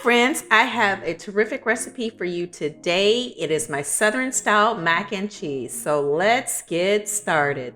friends, I have a terrific recipe for you today. It is my Southern style mac and cheese. So let's get started.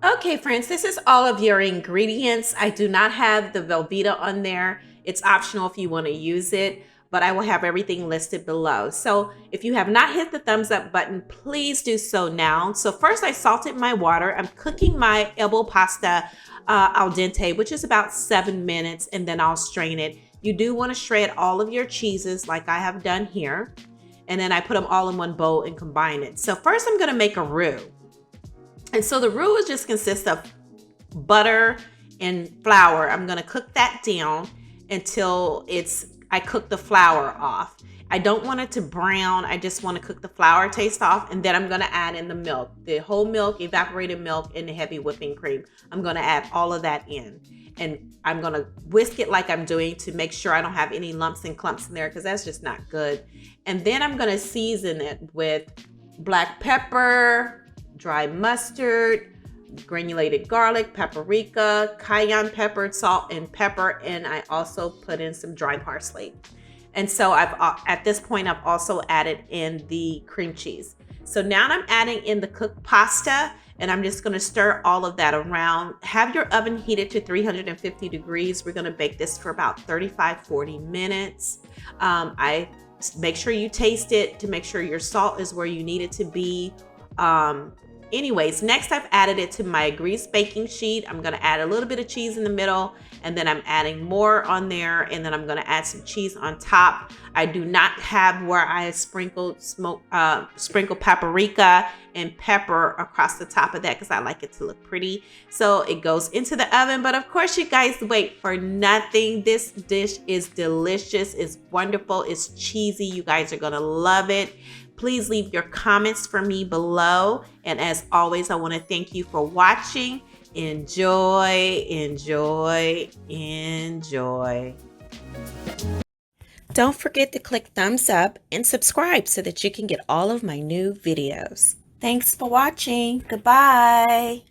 Okay, friends, this is all of your ingredients. I do not have the Velveeta on there. It's optional if you want to use it, but I will have everything listed below. So if you have not hit the thumbs up button, please do so now. So first I salted my water. I'm cooking my elbow pasta al dente, which is about 7 minutes, and then I'll strain it. You do want to shred all of your cheeses like I have done here. And then I put them all in one bowl and combine it. So first I'm going to make a roux. And so the roux just consists of butter and flour. I'm going to cook that down until I cook the flour off. I don't want it to brown. I just want to cook the flour taste off. And then I'm going to add in the milk, the whole milk, evaporated milk, and the heavy whipping cream. I'm going to add all of that in. And I'm going to whisk it like I'm doing to make sure I don't have any lumps and clumps in there, because that's just not good. And then I'm going to season it with black pepper, dry mustard, granulated garlic, paprika, cayenne pepper, salt and pepper, and I also put in some dry parsley. And so at this point I've also added in the cream cheese. So now I'm adding in the cooked pasta, and I'm just going to stir all of that around. Have your oven heated to 350 degrees. We're going to bake this for about 35-40 minutes. I make sure you taste it to make sure your salt is where you need it to be. Anyways, next I've added it to my greased baking sheet. I'm going to add a little bit of cheese in the middle, and then I'm adding more on there, and then I'm going to add some cheese on top. I do not have where I sprinkled paprika and pepper across the top of that because I like it to look pretty. So it goes into the oven, but of course you guys wait for nothing. This dish is delicious. It's wonderful. It's cheesy. You guys are going to love it. Please leave your comments for me below. And as always, I want to thank you for watching. Enjoy, enjoy, enjoy. Don't forget to click thumbs up and subscribe so that you can get all of my new videos. Thanks for watching. Goodbye.